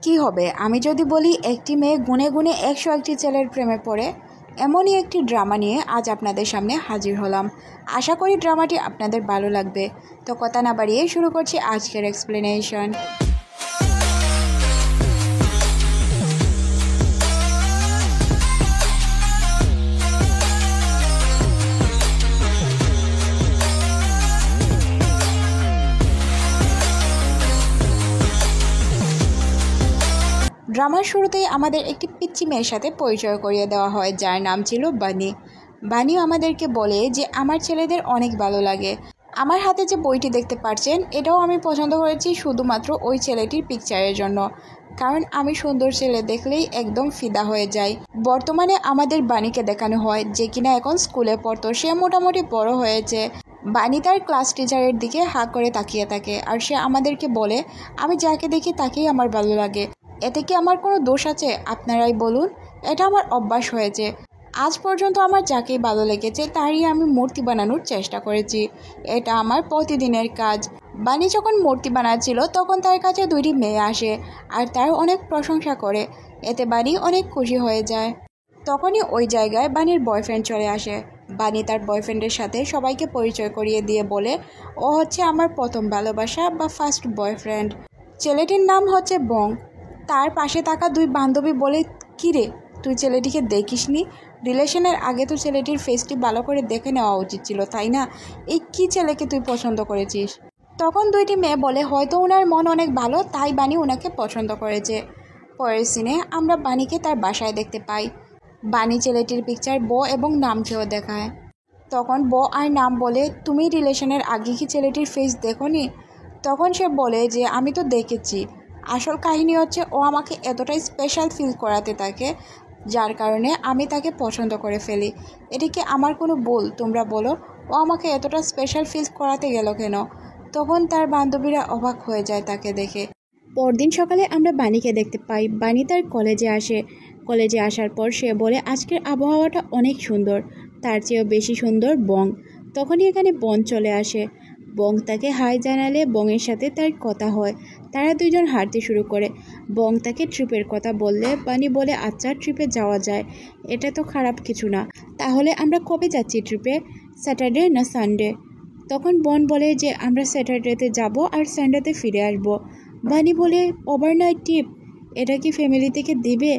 কি হবে আমি যদি বলি একটি মেয়ে গুনে গুনে 101টি ছেলের প্রেমে পড়ে। এমনই একটি ড্রামা নিয়ে আজ আপনাদের সামনে হাজির হলাম। আশা করি ড্রামাটি আপনাদের ভালো লাগবে। তো কথা না বাড়িয়ে শুরু করছি আজকের এক্সপ্লেনেশন। ড্রামার শুরুতেই আমাদের একটি পিচ্চি মেয়ের সাথে পরিচয় করিয়ে দেওয়া হয়, যার নাম ছিল বানি। বানি আমাদেরকে বলে যে আমার ছেলেদের অনেক ভালো লাগে। আমার হাতে যে বইটি দেখতে পাচ্ছেন এটাও আমি পছন্দ করেছি শুধুমাত্র ওই ছেলেটির পিকচারের জন্য, কারণ আমি সুন্দর ছেলে দেখলেই একদম ফিদা হয়ে যাই। বর্তমানে আমাদের বানিকে দেখানো হয় যে কিনা এখন স্কুলে পড়তো, সে মোটামুটি বড় হয়েছে। বানি তার ক্লাস টিচারের দিকে হাঁ করে তাকিয়ে থাকে আর সে আমাদেরকে বলে আমি যাকে দেখি তাকেই আমার ভালো লাগে। এতে কি আমার কোনো দোষ আছে আপনারাই বলুন? এটা আমার অভ্যাস হয়েছে। আজ পর্যন্ত আমার যাকেই ভালো লেগেছে তারই আমি মূর্তি বানানোর চেষ্টা করেছি। এটা আমার প্রতিদিনের কাজ। বানি যখন মূর্তি বানাচ্ছিল তখন তার কাছে 2টি মেয়ে আসে আর তার অনেক প্রশংসা করে। এতে বানি অনেক খুশি হয়ে যায়। তখনই ওই জায়গায় বানির বয়ফ্রেন্ড চলে আসে। বানি তার বয়ফ্রেন্ডের সাথে সবাইকে পরিচয় করিয়ে দিয়ে বলে ও হচ্ছে আমার প্রথম ভালোবাসা বা ফার্স্ট বয়ফ্রেন্ড। ছেলেটির নাম হচ্ছে বং। তার পাশে থাকা 2 বান্ধবী বলে কিরে তুই ছেলেটিকে দেখিসনি? রিলেশনের আগে তো ছেলেটির ফেসটি ভালো করে দেখে নেওয়া উচিত ছিল, তাই না? এই কি ছেলেকে তুই পছন্দ করেছিস? তখন 2টি মেয়ে বলে হয়তো ওনার মন অনেক ভালো তাই বানি ওনাকে পছন্দ করেছে। পরের সিনে আমরা বানিকে তার বাসায় দেখতে পাই। বানি ছেলেটির পিকচার বো এবং নামকেও দেখায়। তখন বো আর নাম বলে তুমি রিলেশনের আগে কি ছেলেটির ফেস দেখোনি? তখন সে বলে যে আমি তো দেখেছি। আসল কাহিনী হচ্ছে ও আমাকে এতটাই স্পেশাল ফিল করাতে থাকে যার কারণে আমি তাকে পছন্দ করে ফেলি। এটি কি আমার কোনো ভুল তোমরা বলো? ও আমাকে এতটা স্পেশাল ফিল করাতে গেল কেন? তখন তার বান্ধবীরা অবাক হয়ে যায় তাকে দেখে। পরদিন সকালে আমরা বানিকে দেখতে পাই। বানি তার কলেজে আসে। কলেজে আসার পর সে বলে আজকের আবহাওয়াটা অনেক সুন্দর, তার চেয়েও বেশি সুন্দর বং। তখনই এখানে বন চলে আসে। বং তাকে হাই জানালে বংয়ের সাথে তার কথা হয়। তারা 2জন হাঁটতে শুরু করে। বং তাকে ট্রিপের কথা বললে বানি বলে আচ্ছা ট্রিপে যাওয়া যায়, এটা তো খারাপ কিছু না। তাহলে আমরা কবে যাচ্ছি ট্রিপে? স্যাটারডে না সানডে? তখন বন বলে যে আমরা স্যাটারডেতে যাব আর সানডেতে ফিরে আসব। বানি বলে ওভারনাইট ট্রিপ, এটা কি ফ্যামিলি থেকে দিবে?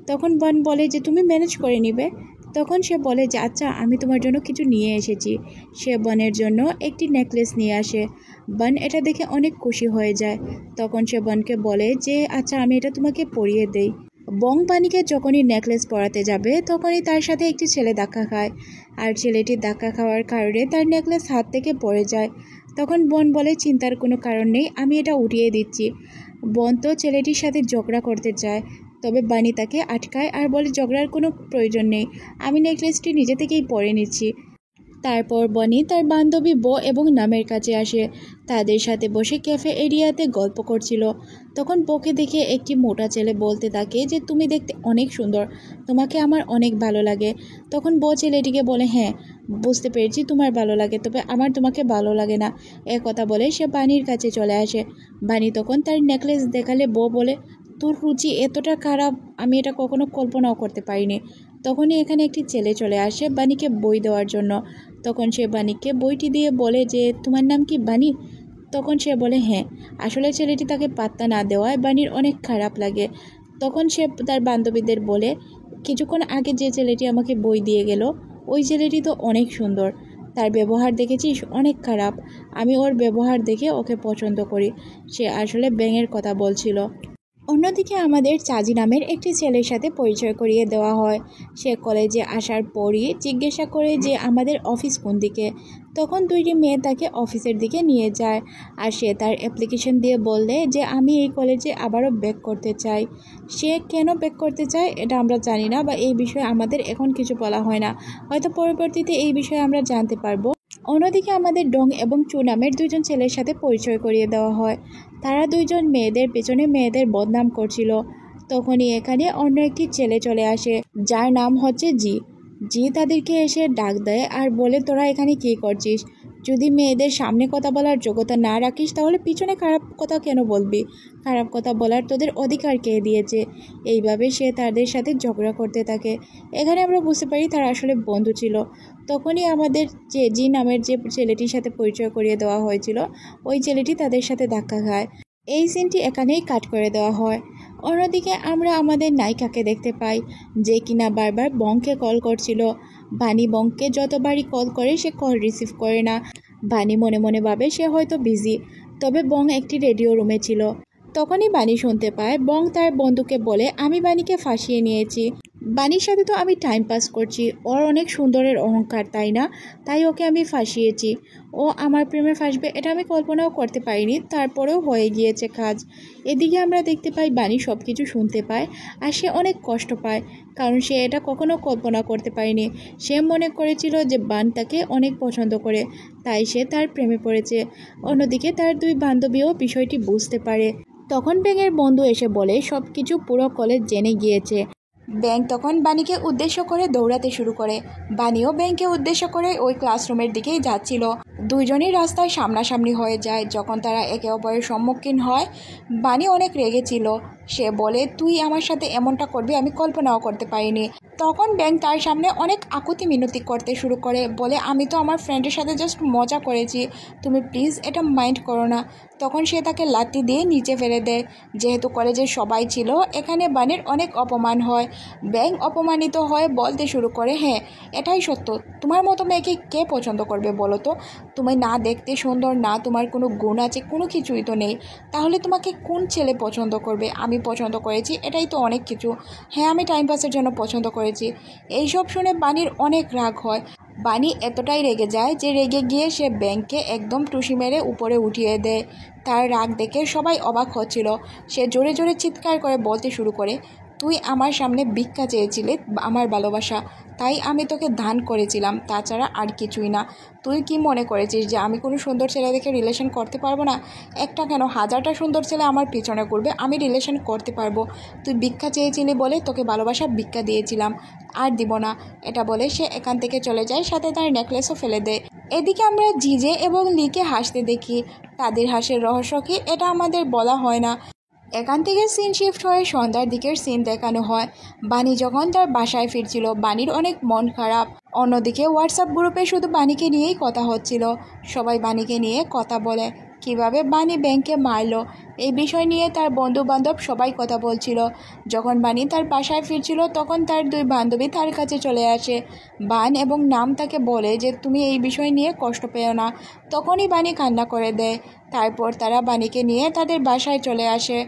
তখন বন বলে যে তুমি ম্যানেজ করে নিবে। তখন সে বলে যে আচ্ছা আমি তোমার জন্য কিছু নিয়ে এসেছি। সে বনের জন্য একটি নেকলেস নিয়ে আসে। বন এটা দেখে অনেক খুশি হয়ে যায়। তখন সে বনকে বলে যে আচ্ছা আমি এটা তোমাকে পরিয়ে দেই। বং বানিকে যখনই নেকলেস পরাতে যাবে তখনই তার সাথে একটি ছেলে ধাক্কা খায় আর ছেলেটি ধাক্কা খাওয়ার কারণে তার নেকলেস হাত থেকে পড়ে যায়। তখন বন বলে চিন্তার কোনো কারণ নেই, আমি এটা উঠিয়ে দিচ্ছি। বন তো ছেলেটির সাথে ঝগড়া করতে চায়, তবে বানি তাকে আটকায় আর বলে ঝগড়ার কোনো প্রয়োজন নেই, আমি নেকলেসটি নিজে থেকেই পরে নিচ্ছি। তারপর বনি তার বান্ধবী বো এবং নামের কাছে আসে। তাদের সাথে বসে ক্যাফে এরিয়াতে গল্প করছিল। তখন বোকে দেখে একটি মোটা ছেলে বলতে থাকে যে তুমি দেখতে অনেক সুন্দর, তোমাকে আমার অনেক ভালো লাগে। তখন বো ছেলেটিকে বলে হ্যাঁ বুঝতে পেরেছি তোমার ভালো লাগে, তবে আমার তোমাকে ভালো লাগে না। কথা বলে সে বানির কাছে চলে আসে। বানি তখন তার নেকলেস দেখালে বো বলে তোর রুচি এতটা খারাপ, আমি এটা কখনো কল্পনাও করতে পারিনি। তখনই এখানে একটি ছেলে চলে আসে বানিকে বই দেওয়ার জন্য। তখন সে বানিকে বইটি দিয়ে বলে যে তোমার নাম কি বানি? তখন সে বলে হ্যাঁ। আসলে ছেলেটি তাকে পাত্তা না দেওয়ায় বানির অনেক খারাপ লাগে। তখন সে তার বান্ধবীদের বলে কিছুক্ষণ আগে যে ছেলেটি আমাকে বই দিয়ে গেল ওই ছেলেটি তো অনেক সুন্দর, তার ব্যবহার দেখেছিস অনেক খারাপ, আমি ওর ব্যবহার দেখে ওকে পছন্দ করি। সে আসলে ব্যাঙের কথা বলছিল। অন্যদিকে আমাদের চাজি নামের একটি ছেলের সাথে পরিচয় করিয়ে দেওয়া হয়। সে কলেজে আসার পরই জিজ্ঞাসা করে যে আমাদের অফিস কোন দিকে। তখন 2টি মেয়ে তাকে অফিসের দিকে নিয়ে যায় আর সে তার অ্যাপ্লিকেশন দিয়ে বললে যে আমি এই কলেজে আবারও ব্যাক করতে চাই। সে কেন ব্যাক করতে চায় এটা আমরা জানি না, বা এই বিষয়ে আমাদের এখন কিছু বলা হয় না, হয়তো পরবর্তীতে এই বিষয়ে আমরা জানতে পারবো। অন্যদিকে আমাদের ডং এবং চু নামের 2জন ছেলের সাথে পরিচয় করিয়ে দেওয়া হয়। তারা 2জন মেয়েদের পেছনে মেয়েদের বদনাম করছিল। তখনই এখানে অন্য একটি ছেলে চলে আসে যার নাম হচ্ছে জি। জি তাদেরকে এসে ডাক দেয় আর বলে তোরা এখানে কী করছিস? যদি মেয়েদের সামনে কথা বলার যোগ্যতা না রাখিস তাহলে পিছনে খারাপ কথা কেন বলবি? খারাপ কথা বলার তোদের অধিকার কে দিয়েছে? এইভাবে সে তাদের সাথে ঝগড়া করতে থাকে। এখানে আমরা বুঝতে পারি তারা আসলে বন্ধু ছিল। তখনই আমাদের জি নামের যে ছেলেটির সাথে পরিচয় করিয়ে দেওয়া হয়েছিল, ওই ছেলেটি তাদের সাথে ধাক্কা খায়। এই সিনটি এখানেই কাট করে দেওয়া হয়। অন্যদিকে আমরা আমাদের নায়িকাকে দেখতে পাই, যে কিনা বারবার বংকে কল করছিল। বানি বংকে যতবারই কল করে সে কল রিসিভ করে না। বানি মনে মনে ভাবে সে হয়তো বিজি। তবে বং একটি রেডিও রুমে ছিল। তখনই বানি শুনতে পায় বং তার বন্ধুকে বলে, আমি বানিকে ফাঁসিয়ে নিয়েছি। বানির সাথে তো আমি টাইম পাস করছি, ওর অনেক সুন্দরের অহংকার তাই না, তাই ওকে আমি ফাঁসিয়েছি। ও আমার প্রেমে ফাঁসবে এটা আমি কল্পনাও করতে পারিনি, তারপরেও হয়ে গিয়েছে কাজ। এদিকে আমরা দেখতে পাই বানি সব কিছু শুনতে পায় আর সে অনেক কষ্ট পায়, কারণ সে এটা কখনো কল্পনা করতে পারেনি। সে মনে করেছিল যে বান তাকে অনেক পছন্দ করে, তাই সে তার প্রেমে পড়েছে। অন্যদিকে তার দুই বান্ধবীও বিষয়টি বুঝতে পারে। তখন ব্যাঙের বন্ধু এসে বলে সব কিছু পুরো কলেজ জেনে গিয়েছে। ব্যাঙ তখন বানিকে উদ্দেশ্য করে দৌড়াতে শুরু করে। বানিও ব্যাঙকে উদ্দেশ্য করে ওই ক্লাসরুমের দিকেই যাচ্ছিল। দুইজনই রাস্তায় সামনাসামনি হয়ে যায়। যখন তারা একে অপরের সম্মুখীন হয়, বানি অনেক রেগেছিল। সে বলে, তুই আমার সাথে এমনটা করবি আমি কল্পনাও করতে পারিনি। তখন ব্যাঙ তার সামনে অনেক আকুতি মিনতি করতে শুরু করে, বলে, আমি তো আমার ফ্রেন্ডের সাথে জাস্ট মজা করেছি, তুমি প্লিজ এটা মাইন্ড করো না। তখন সে তাকে লাথি দিয়ে নিচে ফেলে দেয়। যেহেতু কলেজের সবাই ছিল, এখানে বানির অনেক অপমান হয়। ব্যাঙ অপমানিত হয়ে বলতে শুরু করে, হ্যাঁ এটাই সত্য, তোমার মতো মেয়েকে কে পছন্দ করবে বলো তো? তুমি না দেখতে সুন্দর, না তোমার কোনো গুণ আছে, কোনো কিছুই তো নেই। তাহলে তোমাকে কোন ছেলে পছন্দ করবে? আমি পছন্দ করেছি, এটাই তো অনেক কিছু। হ্যাঁ আমি টাইম পাসের জন্য পছন্দ করেছি। এইসব শুনে বানির অনেক রাগ হয়। বানি এতটাই রেগে যায় যে রেগে গিয়ে সে ব্যাঙকে একদম টুসি মেরে উপরে উঠিয়ে দেয়। তার রাগ দেখে সবাই অবাক হচ্ছিল। সে জোরে জোরে চিৎকার করে বলতে শুরু করে, তুই আমার সামনে ভিক্ষা চেয়েছিলি আমার ভালোবাসা, তাই আমি তোকে দান করেছিলাম, তাছাড়া আর কিছুই না। তুই কি মনে করেছিস যে আমি কোনো সুন্দর ছেলে দেখে রিলেশন করতে পারবো না? একটা কেন, হাজারটা সুন্দর ছেলে আমার পিছনে ঘুরবে, আমি রিলেশন করতে পারবো। তুই ভিক্ষা চেয়েছিলি বলে তোকে ভালোবাসা ভিক্ষা দিয়েছিলাম, আর দিব না। এটা বলে সে এখান থেকে চলে যায়, সাথে তার নেকলেসও ফেলে দেয়। এদিকে আমরা জিজে এবং লিকে হাসতে দেখি। তাদের হাসির রহস্য কি এটা আমাদের বলা হয় না। এখান থেকে সিন শিফট হয়ে সন্ধ্যার দিকের সিন দেখানো হয়। বানি যখন তার বাসায় ফিরছিল, বানির অনেক মন খারাপ। অন্যদিকে হোয়াটসঅ্যাপ গ্রুপে শুধু বানিকে নিয়েই কথা হচ্ছিল। সবাই বানিকে নিয়ে কথা বলে, কিভাবে বানি ব্যাংকে মারলো এই বিষয় নিয়ে তার বন্ধু বান্ধব সবাই কথা বলছিল। যখন বানি তার বাসায় ফিরছিল তখন তার দুই বান্ধবী তার কাছে চলে আসে। বান এবং নাম তাকে বলে যে তুমি এই বিষয় নিয়ে কষ্ট পেও না। তখনই বানি কান্না করে দেয়। তারপর তারা বানিকে নিয়ে তাদের বাসায় চলে আসে।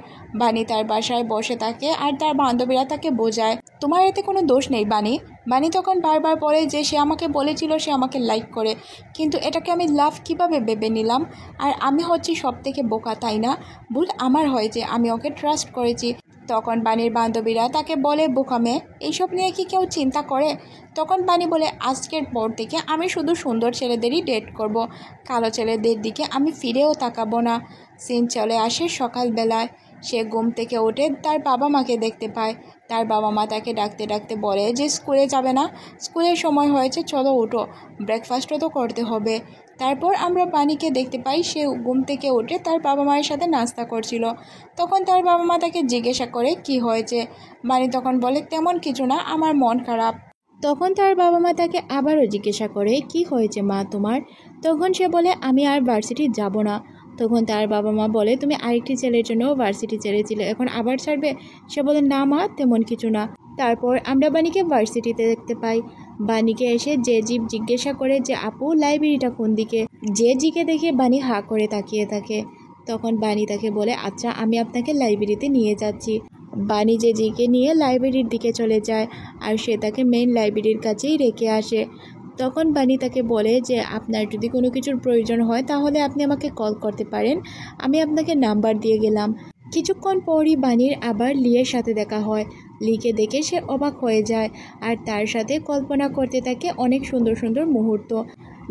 বানি তার বাসায় বসে থাকে আর তার বান্ধবীরা তাকে বোঝায়, তোমার এতে কোনো দোষ নেই বানি। বানি তখন বারবার বলে যে সে আমাকে বলেছিল সে আমাকে লাইক করে, কিন্তু এটাকে আমি লাভ কিভাবে ভেবে নিলাম, আর আমি হচ্ছি সব থেকে বোকা তাই না? ভুল আমার হয়েছে, আমি ওকে ট্রাস্ট করেছি। তখন বানির বান্ধবীরা তাকে বলে, বোকা মেয়ে, এইসব নিয়ে কি কেউ চিন্তা করে? তখন বানি বলে, আজকের পর থেকে আমি শুধু সুন্দর ছেলেদেরই ডেট করব, কালো ছেলেদের দিকে আমি ফিরেও তাকাবো না। সিন চলে আসে সকালবেলায়। সে ঘুম থেকে উঠে তার বাবা মাকে দেখতে পায়। তার বাবা মা তাকে ডাকতে ডাকতে বলে যে স্কুলে যাবে না, স্কুলের সময় হয়েছে, চলো উঠো, ব্রেকফাস্টও তো করতে হবে। তারপর আমরা বানিকে দেখতে পাই সে ঘুম থেকে উঠে তার বাবা মায়ের সাথে নাস্তা করছিল। তখন তার বাবা মা তাকে জিজ্ঞাসা করে কি হয়েছে। বানি তখন বলে, তেমন কিছু না, আমার মন খারাপ। তখন তার বাবা মা তাকে আবারও জিজ্ঞাসা করে, কি হয়েছে মা তোমার? তখন সে বলে, আমি আর ভার্সিটি যাব না। তখন তার বাবা মা বলে, তুমি আরেকটি ছেলের জন্য ভার্সিটি ছেড়েছিলে, এখন আবার ছাড়বে? সে বলে, না মা তেমন কিছু না। তারপর আমরা বানিকে ভার্সিটিতে দেখতে পাই। বানিকে এসে যে জীব জিজ্ঞাসা করে যে আপু লাইব্রেরিটা কোন দিকে। যে জিকে দেখে বানি হা করে তাকিয়ে থাকে। তখন বানি তাকে বলে, আচ্ছা আমি আপনাকে লাইব্রেরিতে নিয়ে যাচ্ছি। বানি যে জিকে নিয়ে লাইব্রেরির দিকে চলে যায় আর সে তাকে মেইন লাইব্রেরির কাছেই রেখে আসে। তখন বানি তাকে বলে যে আপনার যদি কোনো কিছুর প্রয়োজন হয় তাহলে আপনি আমাকে কল করতে পারেন, আমি আপনাকে নাম্বার দিয়ে গেলাম। কিছুক্ষণ পরই বানির আবার লিয়ের সাথে দেখা হয়। লিকে দেখে সে অবাক হয়ে যায় আর তার সাথে কল্পনা করতে থাকে অনেক সুন্দর সুন্দর মুহূর্ত।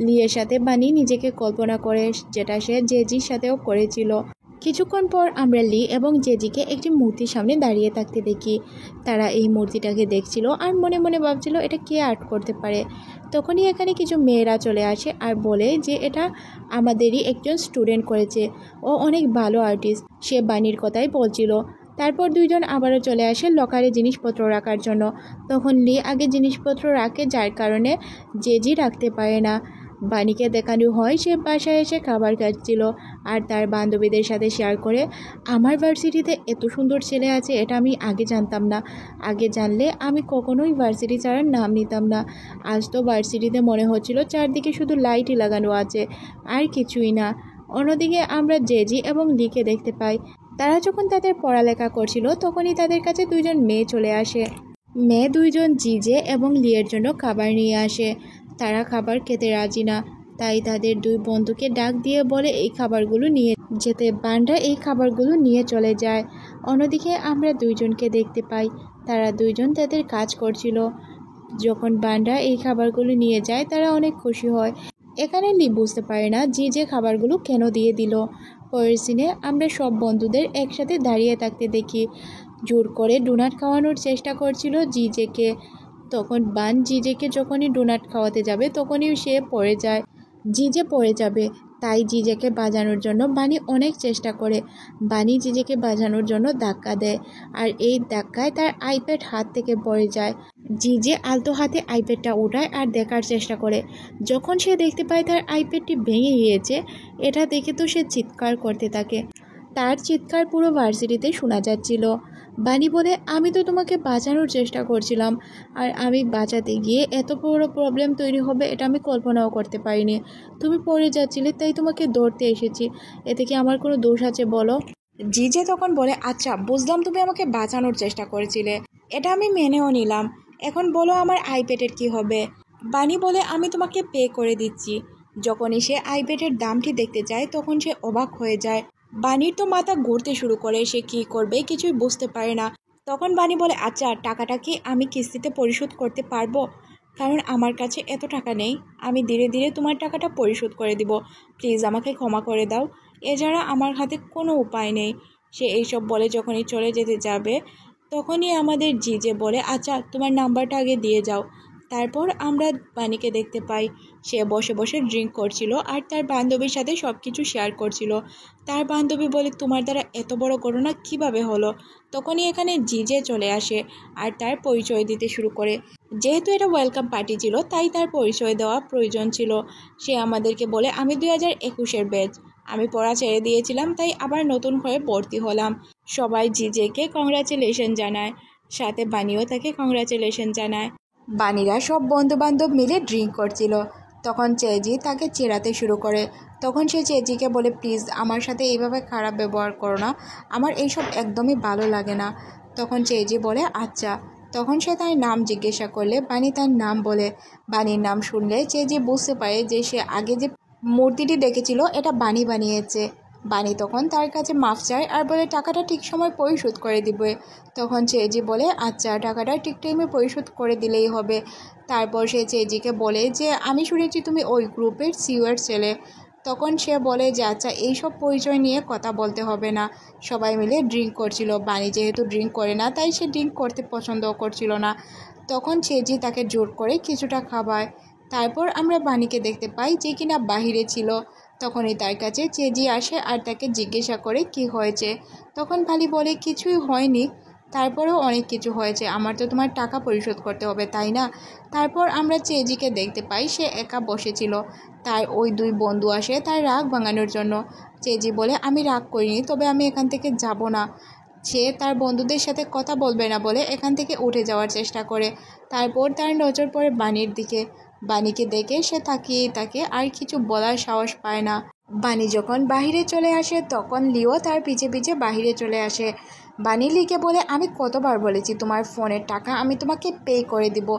লিয়ের সাথে বানি নিজেকে কল্পনা করে যেটা সে জেজির সাথেও করেছিল। কিছুক্ষণ পর আমরা লি এবং জেজিকে একটি মূর্তির সামনে দাঁড়িয়ে থাকতে দেখি। তারা এই মূর্তিটাকে দেখছিল আর মনে মনে ভাবছিল এটা কে আর্ট করতে পারে। তখনই এখানে কিছু মেয়েরা চলে আসে আর বলে যে এটা আমাদেরই একজন স্টুডেন্ট করেছে, ও অনেক ভালো আর্টিস্ট। সে বাণীর কথাই বলছিল। তারপর দুইজন আবারও চলে আসে লকারে জিনিসপত্র রাখার জন্য। তখন লি আগে জিনিসপত্র রাখে, যার কারণে জেজি রাখতে পারে না। বাণীকে দেখানো হয় সে বাসায় এসে খাবার খাচ্ছিল আর তার বান্ধবীদের সাথে শেয়ার করে, আমার ভার্সিটিতে এত সুন্দর ছেলে আছে এটা আমি আগে জানতাম না। আগে জানলে আমি কখনোই ভার্সিটি ছাড়ার নাম নিতাম না। আজ তো ভার্সিটিতে মনে হচ্ছিল চারদিকে শুধু লাইটই লাগানো আছে আর কিছুই না। অন্যদিকে আমরা জেজি এবং লিকে দেখতে পাই। তারা যখন তাদের পড়ালেখা করছিল তখনই তাদের কাছে দুইজন মেয়ে চলে আসে। মেয়ে দুইজন জিজে এবং লিয়ের জন্য খাবার নিয়ে আসে। তারা খাবার খেতে রাজি না, তাই তাদের দুই বন্ধুকে ডাক দিয়ে বলে এই খাবারগুলো নিয়ে যেতে। বানরা এই খাবারগুলো নিয়ে চলে যায়। অন্যদিকে আমরা দুইজনকে দেখতে পাই, তারা দুইজন তাদের কাজ করছিল। যখন বানরা এই খাবারগুলো নিয়ে যায় তারা অনেক খুশি হয়। এখানে লি বুঝতে পারে না যে খাবারগুলো কেন দিয়ে দিল। পরের সিনে আমরা সব বন্ধুদের একসাথে দাঁড়িয়ে থাকতে দেখি। জোর করে ডোনাট খাওয়ানোর চেষ্টা করছিল জিজেকে। তখন বান জিজেকে যখনই ডোনাট খাওয়াতে যাবে তখনই সে পড়ে যায়। জিজে পড়ে যাবে, তাই জিজেকে বাজানোর জন্য বানি অনেক চেষ্টা করে। বানি জিজেকে বাজানোর জন্য ধাক্কা দেয় আর এই ধাক্কায় তার আইপ্যাড হাত থেকে পড়ে যায়। জিজে আলতো হাতে আইপ্যাডটা ওঠায় আর দেখার চেষ্টা করে। যখন সে দেখতে পায় তার আইপ্যাডটি ভেঙে গিয়েছে, এটা দেখে তো সে চিৎকার করতে থাকে। তার চিৎকার পুরো ভার্সিটিতে শোনা যাচ্ছিল। বানি বলে, আমি তো তোমাকে বাঁচানোর চেষ্টা করছিলাম, আর আমি বাঁচাতে গিয়ে এত বড় প্রবলেম তৈরি হবে এটা আমি কল্পনাও করতে পারিনি। তুমি পড়ে যাচ্ছিলে তাই তোমাকে ধরতে এসেছি, এতে কি আমার কোনো দোষ আছে বলো? জিজে তখন বলে, আচ্ছা বুঝলাম তুমি আমাকে বাঁচানোর চেষ্টা করেছিলে, এটা আমি মেনেও নিলাম। এখন বলো আমার আইপ্যাডের কি হবে? বানি বলে, আমি তোমাকে পে করে দিচ্ছি। যখনই সে আইপ্যাডের দামটি দেখতে যায় তখন সে অবাক হয়ে যায়। বানির তো মাথা ঘুরতে শুরু করে, সে কি করবে কিছুই বুঝতে পারে না। তখন বানি বলে, আচ্ছা টাকাটা কি আমি কিস্তিতে পরিশোধ করতে পারবো? কারণ আমার কাছে এত টাকা নেই, আমি ধীরে ধীরে তোমার টাকাটা পরিশোধ করে দিব, প্লিজ আমাকে ক্ষমা করে দাও, এছাড়া আমার হাতে কোনো উপায় নেই। সে এইসব বলে যখনই চলে যেতে যাবে তখনই আমাদের জিজে বলে, আচ্ছা তোমার নাম্বারটা আগে দিয়ে যাও। তারপর আমরা বানিকে দেখতে পাই, সে বসে বসে ড্রিঙ্ক করছিল আর তার বান্ধবীর সাথে সব কিছু শেয়ার করছিল। তার বান্ধবী বলে, তোমার দ্বারা এত বড় ঘটনা কিভাবে হলো? তখনই এখানে জিজে চলে আসে আর তার পরিচয় দিতে শুরু করে। যেহেতু এটা ওয়েলকাম পার্টি ছিল তাই তার পরিচয় দেওয়া প্রয়োজন ছিল। সে আমাদেরকে বলে, আমি 2021-এর ব্যাচ, আমি পড়া ছেড়ে দিয়েছিলাম তাই আবার নতুন করে ভর্তি হলাম। সবাই জিজেকে কংগ্রাচুলেশন জানায়, সাথে বানিও তাকে কংগ্রাচুলেশন জানায়। বানিরা সব বন্ধুবান্ধব মিলে ড্রিঙ্ক করছিল। তখন চেজি তাকে চেরাতে শুরু করে। তখন সে চেজিকে বলে, প্লিজ আমার সাথে এইভাবে খারাপ ব্যবহার করো না, আমার এইসব একদমই ভালো লাগে না। তখন চেজি বলে, আচ্ছা। তখন সে তার নাম জিজ্ঞাসা করলে বানি তার নাম বলে। বানির নাম শুনলে চেজি বুঝতে পারে যে সে আগে যে মূর্তিটি দেখেছিল এটা বানি বানিয়েছে। বানি তখন তার কাছে মাফ চায় আর বলে টাকাটা ঠিক সময় পরিশোধ করে দিবে। তখন চেজি বলে, আচ্ছা টাকাটা ঠিক টাইমে পরিশোধ করে দিলেই হবে। তারপর সে চেজিকে বলে যে আমি শুনেছি তুমি ওই গ্রুপের সিওর ছেলে। তখন সে বলে যে আচ্ছা এইসব পরিচয় নিয়ে কথা বলতে হবে না। সবাই মিলে ড্রিঙ্ক করছিল। বানি যেহেতু ড্রিঙ্ক করে না তাই সে ড্রিঙ্ক করতে পছন্দও করছিল না। তখন চেজি তাকে জোর করে কিছুটা খাওয়ায়। তারপর আমরা বানিকে দেখতে পাই যে কিনা বাহিরে ছিল। তখনই তার কাছে চেজি আসে আর তাকে জিজ্ঞাসা করে কি হয়েছে। তখন বানি বলে, কিছুই হয়নি, তারপরেও অনেক কিছু হয়েছে, আমার তো তোমার টাকা পরিশোধ করতে হবে তাই না? তারপর আমরা চেজিকে দেখতে পাই সে একা বসেছিল। তার ওই দুই বন্ধু আসে তার রাগ ভাঙানোর জন্য। চেজি বলে, আমি রাগ করিনি, তবে আমি এখান থেকে যাব না। সে তার বন্ধুদের সাথে কথা বলবে না বলে এখান থেকে উঠে যাওয়ার চেষ্টা করে। তারপর তার নজর পড়ে বানির দিকে। বানিকে দেখে সে তাকিয়েই থাকে, আর কিছু বলার সাহস পায় না। বানি যখন বাহিরে চলে আসে তখন লিও তার পিছে পিছে বাহিরে চলে আসে। বানি লিকে বলে, আমি কতবার বলেছি তোমার ফোনের টাকা আমি তোমাকে পে করে দিব,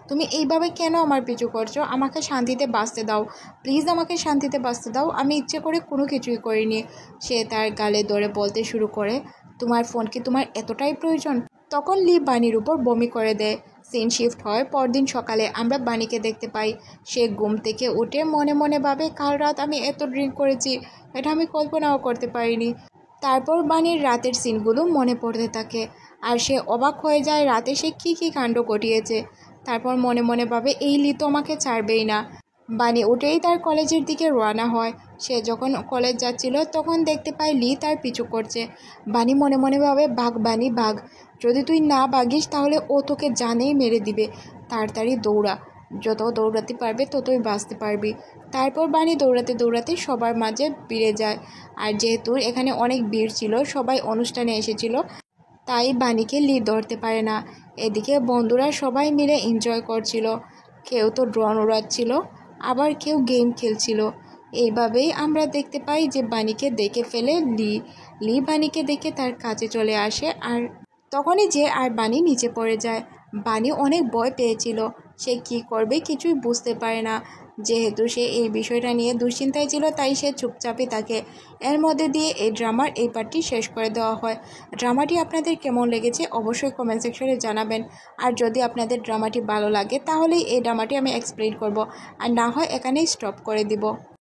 তুমি এইভাবে কেন আমার পিছু করছো? আমাকে শান্তিতে বাঁচতে দাও, প্লিজ আমাকে শান্তিতে বাঁচতে দাও, আমি ইচ্ছে করে কোনো কিছুই করিনি। সে তার গালে ধরে বলতে শুরু করে, তোমার ফোন কি তোমার এতটাই প্রয়োজন? তখন লি বানির উপর বমি করে দেয়। সিন শিফট হয় পরদিন সকালে। আমরা বানিকে দেখতে পাই, সে ঘুম থেকে উঠে মনে মনে ভাবে, কাল রাত আমি এত ড্রিঙ্ক করেছি, এটা আমি কল্পনাও করতে পারিনি। তারপর বানির রাতের সিনগুলো মনে পড়তে থাকে আর সে অবাক হয়ে যায় রাতে সে কী কাণ্ড ঘটিয়েছে। তারপর মনে মনে ভাবে এই লি তো আমাকে ছাড়বেই না। বানি উঠেই তার কলেজের দিকে রওনা হয়। সে যখন কলেজ যাচ্ছিল তখন দেখতে পায় লি তার পিছু করছে। বানি মনে মনে ভাবে ভাগ বানি ভাগ, যদি তুই না ভাগিস তাহলে ও তোকে জানেই মেরে দিবে। তাড়াতাড়ি দৌড়া, যত দৌড়াতে পারবে ততই বাঁচতে পারবি। তারপর বানি দৌড়াতে দৌড়াতে সবার মাঝে ভিড়ে যায়। আর যেহেতু এখানে অনেক ভিড় ছিল, সবাই অনুষ্ঠানে এসেছিল, তাই বানিকে লি ধরতে পারে না। এদিকে বন্ধুরা সবাই মিলে এনজয় করছিল, কেউ তো ড্রোন উড়াচ্ছিল, আবার কেউ গেম খেলছিল। এইভাবেই আমরা দেখতে পাই যে বানিকে দেখে ফেলে লি বানিকে দেখে তার কাছে চলে আসে আর তখনই যে আর বানি নিচে পড়ে যায়। বানি অনেক ভয় পেয়েছিল, সে কি করবে কিছুই বুঝতে পারে না। যেহেতু সে এই বিষয়টা নিয়ে দুশ্চিন্তায় ছিল তাই সে চুপচাপই থাকে। এর মধ্যে দিয়ে এই ড্রামার এই পার্টটি শেষ করে দেওয়া হয়। ড্রামাটি আপনাদের কেমন লেগেছে অবশ্যই কমেন্ট সেকশনে জানাবেন। আর যদি আপনাদের ড্রামাটি ভালো লাগে তাহলেই এই ড্রামাটি আমি এক্সপ্লেইন করব, আর না হয় এখানেই স্টপ করে দিব।